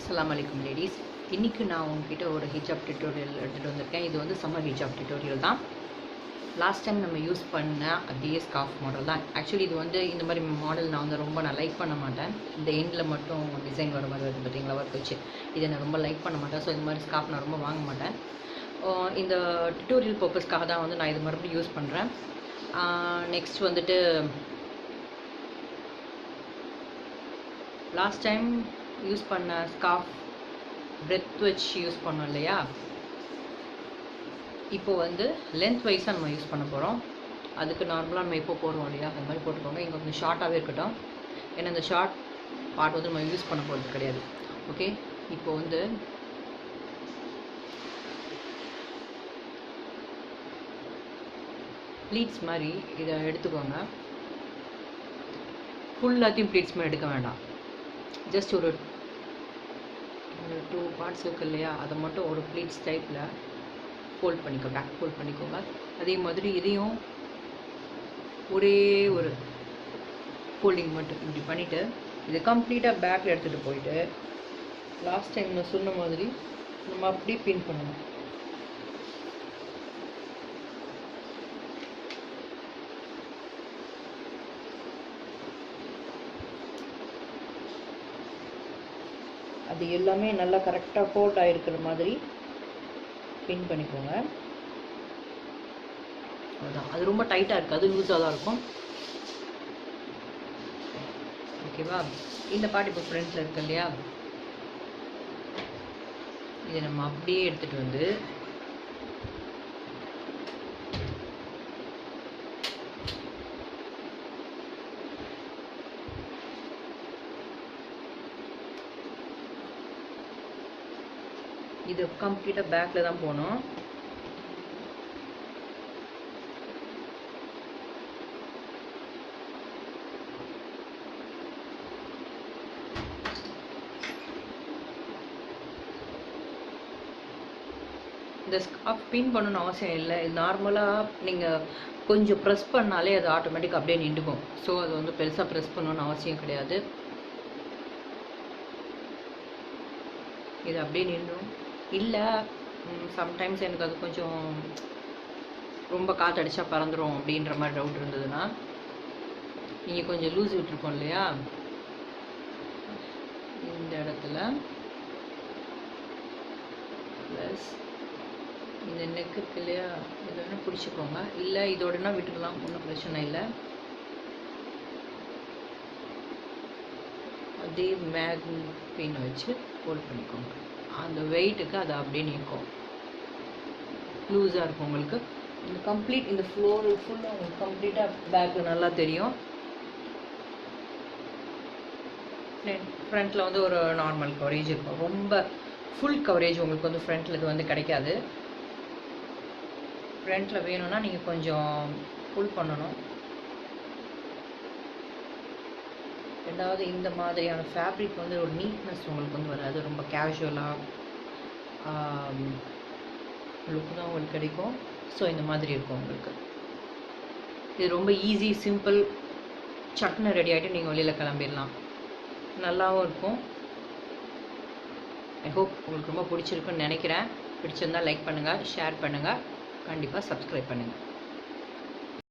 அஸ்ஸலாமு அலைக்கும் லேடிஸ். இன்றைக்கி நான் உங்ககிட்ட ஒரு ஹிஜாப் டியூட்டோரியல் எடுத்துகிட்டு வந்திருக்கேன். இது வந்து சம்மர் ஹிஜாப் டியூட்டோரியல் தான். லாஸ்ட் டைம் நம்ம யூஸ் பண்ண அதே ஸ்கார்ஃப் மாடல் தான். ஆக்சுவலி இது வந்து இந்த மாதிரி மாடல் நான் வந்து ரொம்ப லைக் பண்ண மாட்டேன். இந்த எண்டில் மட்டும் டிசைன் வர மாதிரி வருது பார்த்தீங்களா, ஒர்க் வச்சு. இதை நான் ரொம்ப லைக் பண்ண மாட்டேன். ஸோ இந்த மாதிரி ஸ்கார்ஃப் நான் ரொம்ப வாங்க மாட்டேன். இந்த டியூட்டோரியல் பர்பஸ்க்காக தான் வந்து நான் இது மறுபடியும் யூஸ் பண்ணுறேன். நெக்ஸ்ட் வந்துட்டு லாஸ்ட் டைம் யூஸ் பண்ண ஸ்கார்ஃப் பிரெத் வச்சு யூஸ் பண்ணோம் இல்லையா, இப்போ வந்து லென்த் வைஸாக நம்ம யூஸ் பண்ண போகிறோம். அதுக்கு நார்மலாக நம்ம எப்போ போடுறோம் இல்லையா, அது மாதிரி போட்டுக்கோங்க. இங்கே கொஞ்சம் ஷார்ட்டாகவே இருக்கட்டும், ஏன்னா இந்த ஷார்ட் பார்ட் வந்து நம்ம யூஸ் பண்ண போகிறது கிடையாது. ஓகே, இப்போ வந்து ப்ளீட்ஸ் மாதிரி இதை எடுத்துக்கோங்க. ஃபுல்லாத்தையும் ப்ளீட்ஸ் மாதிரி எடுக்க வேண்டாம். ஜஸ்ட் ஒரு 2 பார்ட்ஸ் இருக்குது இல்லையா, அதை மட்டும் ஒரு ப்ளீட்ஸ் டைப்பில் ஃபோல்ட் பண்ணிக்கோ, பேக் ஃபோல்ட் பண்ணிக்கோங்க. அதே மாதிரி இதையும் ஒரே ஒரு ஃபோல்டிங் மட்டும் இப்படி பண்ணிவிட்டு இதை கம்ப்ளீட்டாக பேக்கில் எடுத்துகிட்டு போயிட்டு லாஸ்ட் டைம் நான் சொன்ன மாதிரி நம்ம அப்படியே பின் பண்ணணும். அது எல்லாமே நல்லா கரெக்டாக ஃபோல்ட் ஆகிருக்கிற மாதிரி பின் பண்ணிக்கோங்க. அதுதான், அது ரொம்ப டைட்டாக இருக்காது, லூஸாக தான் இருக்கும். ஓகேவா? இந்த பார்ட் இப்போ ஃப்ரண்ட்டில் இருக்கு இல்லையா, இதை நம்ம அப்படியே எடுத்துகிட்டு வந்து இது கம்ப்ளீட்டாக பேக்கில் தான் போகணும். இந்த ஸ்கார்ஃப் பின் பண்ணணும்னு அவசியம் இல்லை. இது நார்மலாக நீங்கள் கொஞ்சம் ப்ரெஸ் பண்ணாலே அது ஆட்டோமேட்டிக்காக அப்படியே நின்றுக்கும். ஸோ அது வந்து பெருசாக ப்ரெஸ் பண்ணணும்னு அவசியம் கிடையாது. இது அப்படியே நின்றும். இல்லை சம்டைம்ஸ் எனக்கு அது கொஞ்சம் ரொம்ப காற்றடிச்சா பறந்துடும் அப்படின்ற மாதிரி டவுட் இருந்ததுன்னா, நீங்கள் கொஞ்சம் லூஸ் விட்டுருக்கோம் இல்லையா, இந்த இடத்துல ப்ளஸ் இந்த நெக்கு இருக்கு இல்லையா, இதை வேணால் பிடிச்சிக்கோங்க. இல்லை இதோடனா விட்டுக்கலாம், ஒன்றும் பிரச்சனை இல்லை. அதே மேக்னெட் பின் வச்சு ஹோல்ட் பண்ணிக்கோங்க. அந்த வெயிட்டுக்கு அதை அப்படியே நிற்கும். லூஸாக இருக்கும் உங்களுக்கு. இந்த கம்ப்ளீட் இந்த ஃப்ளோர் ஃபுல்லாக உங்களுக்கு கம்ப்ளீட்டாக பேக்கில் நல்லா தெரியும். ஃப்ரண்ட்டில் வந்து ஒரு நார்மல் கவரேஜ் இருக்கும். ரொம்ப ஃபுல் கவரேஜ் உங்களுக்கு வந்து ஃப்ரண்ட்டில் இது வந்து கிடைக்காது. ஃப்ரண்ட்டில் வேணும்னா நீங்கள் கொஞ்சம் ஃபுல் பண்ணணும். ரெண்டாவது, இந்த மாதிரியான ஃபேப்ரிக் வந்து ஒரு நீட்னஸ் உங்களுக்கு வந்து வராது. ரொம்ப கேஷுவலாக லுக் தான் உங்களுக்கு கிடைக்கும். ஸோ இந்த மாதிரி இருக்கும் உங்களுக்கு. இது ரொம்ப ஈஸி, சிம்பிள், சட்னு ரெடி ஆகிட்டு நீங்கள் வெளியில் கிளம்பிடலாம். நல்லாவும் இருக்கும். ஐ ஹோப் உங்களுக்கு ரொம்ப பிடிச்சிருக்குன்னு நினைக்கிறேன். பிடிச்சிருந்தால் லைக் பண்ணுங்கள், ஷேர் பண்ணுங்கள், கண்டிப்பாக சப்ஸ்கிரைப் பண்ணுங்கள்.